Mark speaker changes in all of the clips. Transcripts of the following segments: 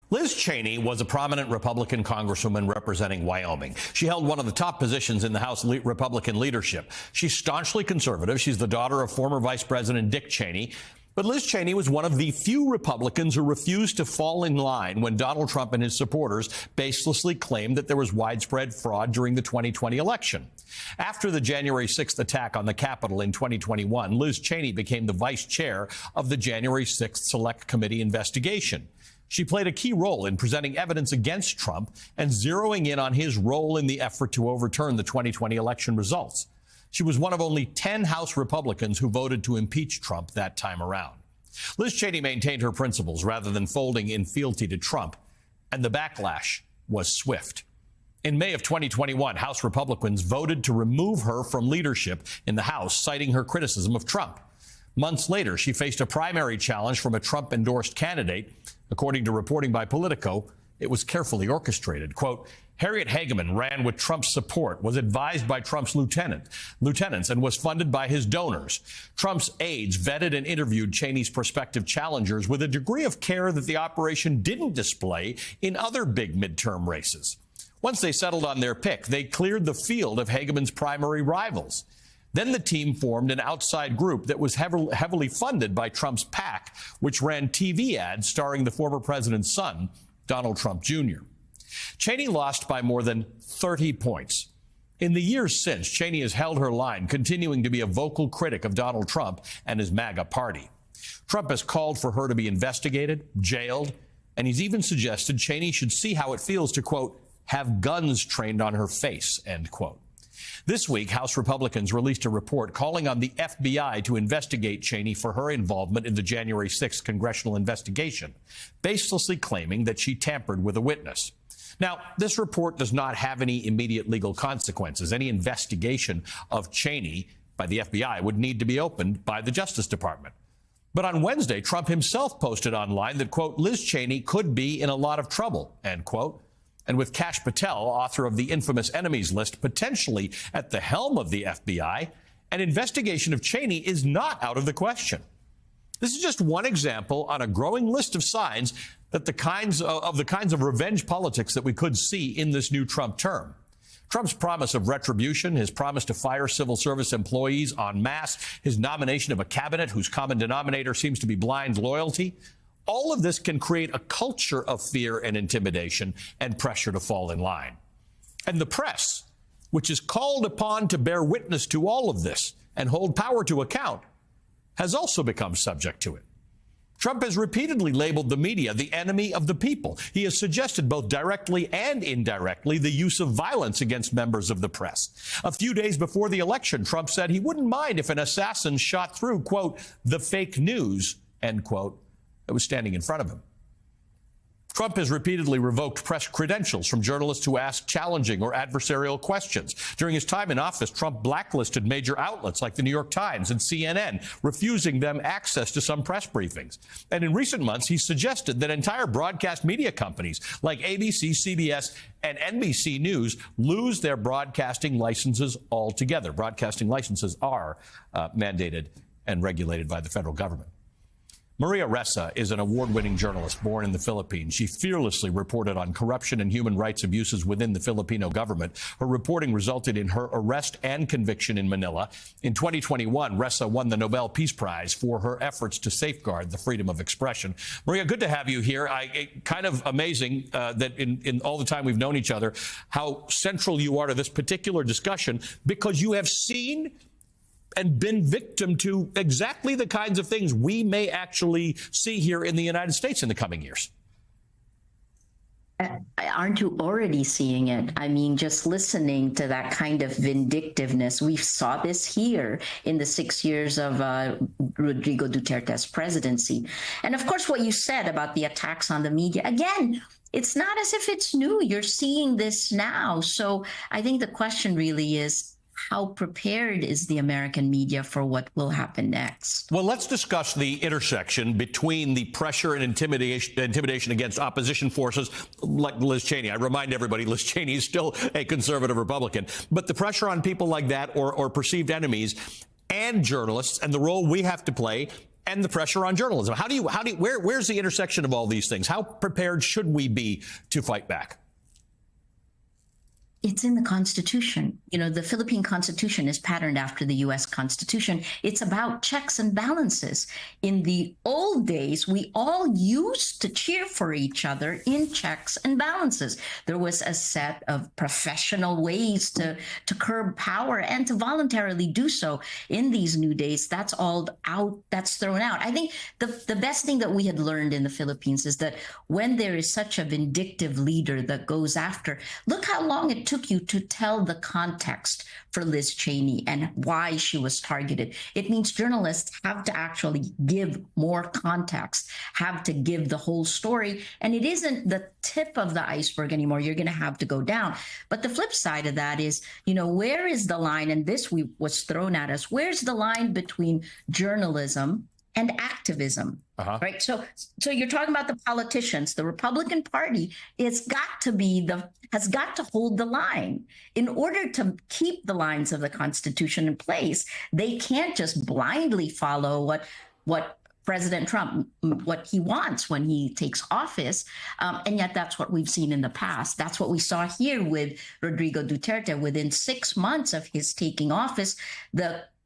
Speaker 1: Liz Cheney was a prominent Republican congresswoman representing Wyoming. She held one of the top positions in the House Republican leadership. She's staunchly conservative. She's the daughter of former Vice President Dick Cheney. But Liz Cheney was one of the few Republicans who refused to fall in line when Donald Trump and his supporters baselessly claimed that there was widespread fraud during the 2020 election. After the January 6th attack on the Capitol in 2021, Liz Cheney became the vice chair of the January 6th Select Committee investigation. She played a key role in presenting evidence against Trump and zeroing in on his role in the effort to overturn the 2020 election results. She was one of only 10 House Republicans who voted to impeach Trump that time around. Liz Cheney maintained her principles rather than folding in fealty to Trump, and the backlash was swift. In May of 2021, House Republicans voted to remove her from leadership in the House, citing her criticism of Trump. Months later, she faced a primary challenge from a Trump-endorsed candidate. According to reporting by Politico, it was carefully orchestrated. Quote, Harriet Hageman ran with Trump's support, was advised by Trump's lieutenants, and was funded by his donors. Trump's aides vetted and interviewed Cheney's prospective challengers with a degree of care that the operation didn't display in other big midterm races. Once they settled on their pick, they cleared the field of Hageman's primary rivals. Then the team formed an outside group that was heavily funded by Trump's PAC, which ran TV ads starring the former president's son, Donald Trump Jr. Cheney lost by more than 30 points. In the years since, Cheney has held her line, continuing to be a vocal critic of Donald Trump and his MAGA party. Trump has called for her to be investigated, jailed, and he's even suggested Cheney should see how it feels to, quote, have guns trained on her face, end quote. This week, House Republicans released a report calling on the FBI to investigate Cheney for her involvement in the January 6th congressional investigation, baselessly claiming that she tampered with a witness. Now, this report does not have any immediate legal consequences. Any investigation of Cheney by the FBI would need to be opened by the Justice Department. But on Wednesday, Trump himself posted online that, quote, Liz Cheney could be in a lot of trouble, end quote. And with Kash Patel, author of the infamous enemies list, potentially at the helm of the FBI, an investigation of Cheney is not out of the question. This is just one example on a growing list of signs that the kinds of revenge politics that we could see in this new Trump term. Trump's promise of retribution, his promise to fire civil service employees en masse, his nomination of a cabinet whose common denominator seems to be blind loyalty, all of this can create a culture of fear and intimidation and pressure to fall in line. And the press, which is called upon to bear witness to all of this and hold power to account, has also become subject to it. Trump has repeatedly labeled the media the enemy of the people. He has suggested both directly and indirectly the use of violence against members of the press. A few days before the election, Trump said he wouldn't mind if an assassin shot through, quote, the fake news, end quote, that was standing in front of him. Trump has repeatedly revoked press credentials from journalists who ask challenging or adversarial questions. During his time in office, Trump blacklisted major outlets like the New York Times and CNN, refusing them access to some press briefings. And in recent months, he suggested that entire broadcast media companies like ABC, CBS, and NBC News lose their broadcasting licenses altogether. Broadcasting licenses are mandated and regulated by the federal government. Maria Ressa is an award-winning journalist born in the Philippines. She fearlessly reported on corruption and human rights abuses within the Filipino government. Her reporting resulted in her arrest and conviction in Manila. In 2021, Ressa won the Nobel Peace Prize for her efforts to safeguard the freedom of expression. Maria, good to have you here. Kind of amazing that in all the time we've known each other, how central you are to this particular discussion, because you have seen and been victim to exactly the kinds of things we may actually see here in the United States in the coming years.
Speaker 2: Aren't you already seeing it? I mean, just listening to that kind of vindictiveness. We saw this here in the 6 years of Rodrigo Duterte's presidency. And of course, what you said about the attacks on the media, again, it's not as if it's new. You're seeing this now. So I think the question really is, how prepared is the American media for what will happen next?
Speaker 1: Well, let's discuss the intersection between the pressure and intimidation against opposition forces like Liz Cheney. I remind everybody, Liz Cheney is still a conservative Republican. But the pressure on people like that or perceived enemies and journalists and the role we have to play and the pressure on journalism. Where's the intersection of all these things? How prepared should we be to fight back?
Speaker 2: It's in the Constitution. You know, the Philippine Constitution is patterned after the U.S. Constitution. It's about checks and balances. In the old days, we all used to cheer for each other in checks and balances. There was a set of professional ways to curb power and to voluntarily do so. In these new days, that's all out, that's thrown out. I think the best thing that we had learned in the Philippines is that when there is such a vindictive leader that goes after, look how long it took you to tell the context for Liz Cheney and why she was targeted. It means journalists have to actually give more context, have to give the whole story. And it isn't the tip of the iceberg anymore. You're going to have to go down. But the flip side of that is, you know, where is the line? And this was thrown at us. Where's the line between journalism and activism, right? So you're talking about the politicians. The Republican Party has got to hold the line. In order to keep the lines of the Constitution in place, they can't just blindly follow what President Trump, what he wants when he takes office. And yet that's what we've seen in the past. That's what we saw here with Rodrigo Duterte. Within 6 months of his taking office,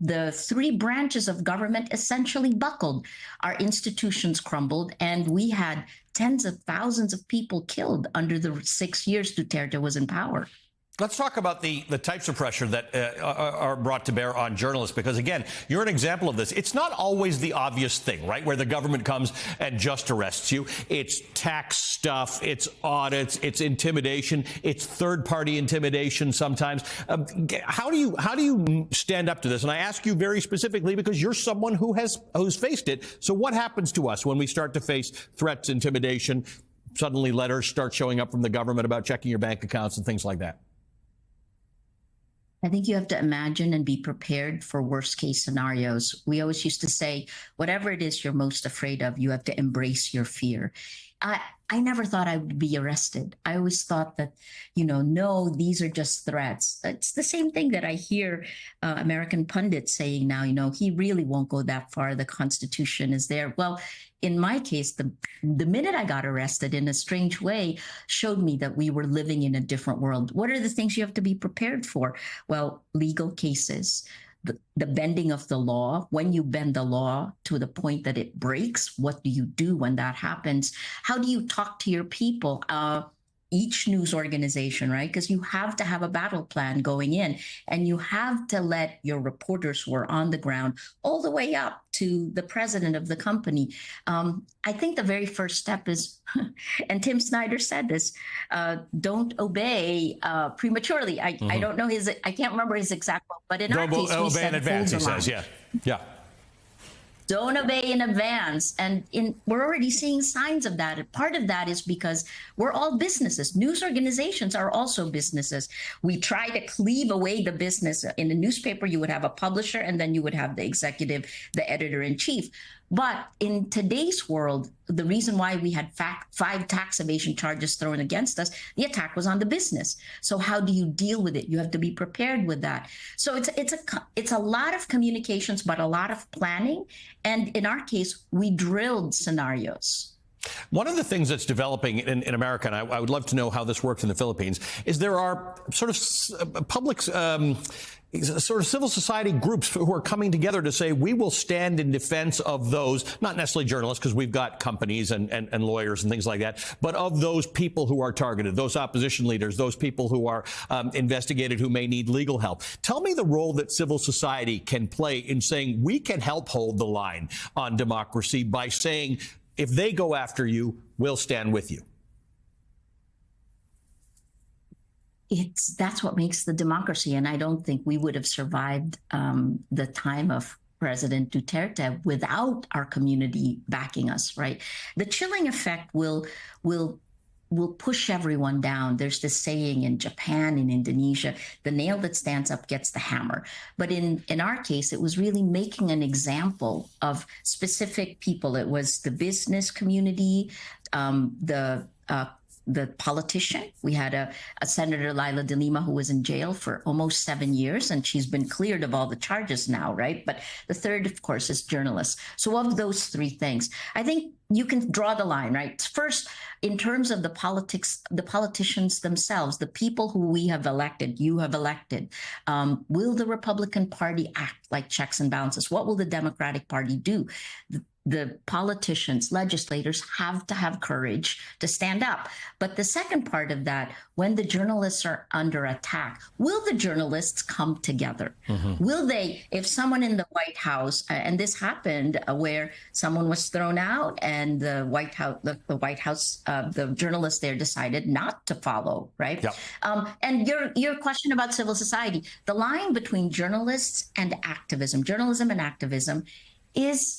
Speaker 2: the three branches of government essentially buckled. Our institutions crumbled, and we had tens of thousands of people killed under the 6 years Duterte was in power.
Speaker 1: Let's talk about the types of pressure that are brought to bear on journalists, because, again, you're an example of this. It's not always the obvious thing, right, where the government comes and just arrests you. It's tax stuff, it's audits, it's intimidation, it's third-party intimidation sometimes. How do you stand up to this? And I ask you very specifically because you're someone who's faced it. So what happens to us when we start to face threats, intimidation, suddenly letters start showing up from the government about checking your bank accounts and things like that?
Speaker 2: I think you have to imagine and be prepared for worst case scenarios. We always used to say, whatever it is you're most afraid of, you have to embrace your fear. I never thought I would be arrested. I always thought that, no, these are just threats. It's the same thing that I hear American pundits saying now, he really won't go that far. The Constitution is there. Well, in my case, the minute I got arrested in a strange way showed me that we were living in a different world. What are the things you have to be prepared for? Well, legal cases, the bending of the law. When you bend the law to the point that it breaks, what do you do when that happens? How do you talk to your people? Each news organization, right? Because you have to have a battle plan going in, and you have to let your reporters who are on the ground all the way up to the president of the company. I think the very first step is, and Tim Snyder said this, don't obey prematurely. I don't know I can't remember his exact quote, but in our case, we said,
Speaker 1: obey in advance, he says, yeah.
Speaker 2: Don't obey in advance. And we're already seeing signs of that. And part of that is because we're all businesses. News organizations are also businesses. We try to cleave away the business. In a newspaper, you would have a publisher, and then you would have the executive, the editor-in-chief. But in today's world, the reason why we had 5 tax evasion charges thrown against us, the attack was on the business. So how do you deal with it? You have to be prepared with that. So it's a lot of communications, but a lot of planning. And in our case, we drilled scenarios.
Speaker 1: One of the things that's developing in America, and I would love to know how this works in the Philippines, is there are sort of public, sort of civil society groups who are coming together to say, we will stand in defense of those, not necessarily journalists, because we've got companies and lawyers and things like that, but of those people who are targeted, those opposition leaders, those people who are investigated, who may need legal help. Tell me the role that civil society can play in saying we can help hold the line on democracy by saying, if they go after you, we'll stand with you.
Speaker 2: That's what makes the democracy. And I don't think we would have survived the time of President Duterte without our community backing us, right? The chilling effect will push everyone down. There's this saying in Japan, in Indonesia, the nail that stands up gets the hammer. But in our case, it was really making an example of specific people. It was the business community, the the politician. We had a Senator Leila de Lima who was in jail for almost 7 years, and she's been cleared of all the charges now, right? But the third, of course, is journalists. So of those three things, I think you can draw the line, right? First, in terms of the politics, the politicians themselves, the people who we have elected, you have elected, will the Republican Party act like checks and balances? What will the Democratic Party do? The politicians, legislators have to have courage to stand up. But the second part of that, when the journalists are under attack, will the journalists come together? Will they, if someone in the White House, and this happened where someone was thrown out and the White House, the journalists there decided not to follow, right?
Speaker 1: Yep.
Speaker 2: And your question about civil society, the line between journalists and activism, journalism and activism is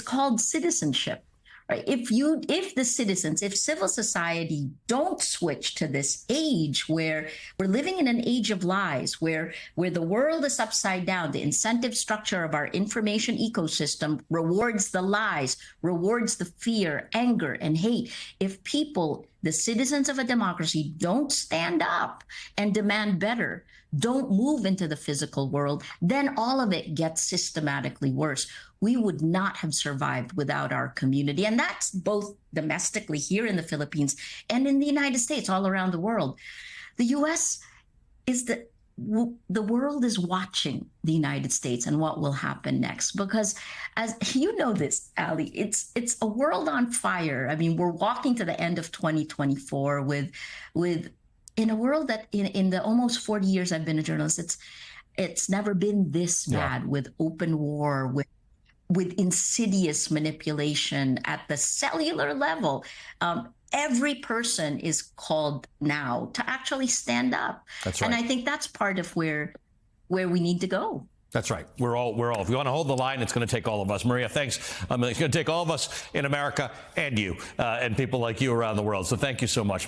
Speaker 2: called citizenship. Right? If the citizens, if civil society don't switch to this age where we're living in an age of lies, where the world is upside down, the incentive structure of our information ecosystem rewards the lies, rewards the fear, anger, and hate. If people, the citizens of a democracy, don't stand up and demand better, don't move into the physical world, then all of it gets systematically worse. We would not have survived without our community. And that's both domestically here in the Philippines and in the United States, all around the world. The U.S. is the world is watching the United States and what will happen next. Because as you know this, Ali, it's a world on fire. I mean, we're walking to the end of 2024 with in a world that in the almost 40 years I've been a journalist, it's never been this bad, with open war, with insidious manipulation at the cellular level. Every person is called now to actually stand up.
Speaker 1: That's right.
Speaker 2: And I think that's part of where we need to go.
Speaker 1: That's right. We're all. If you want to hold the line, it's going to take all of us. Maria, thanks. It's going to take all of us in America and you and people like you around the world. So thank you so much.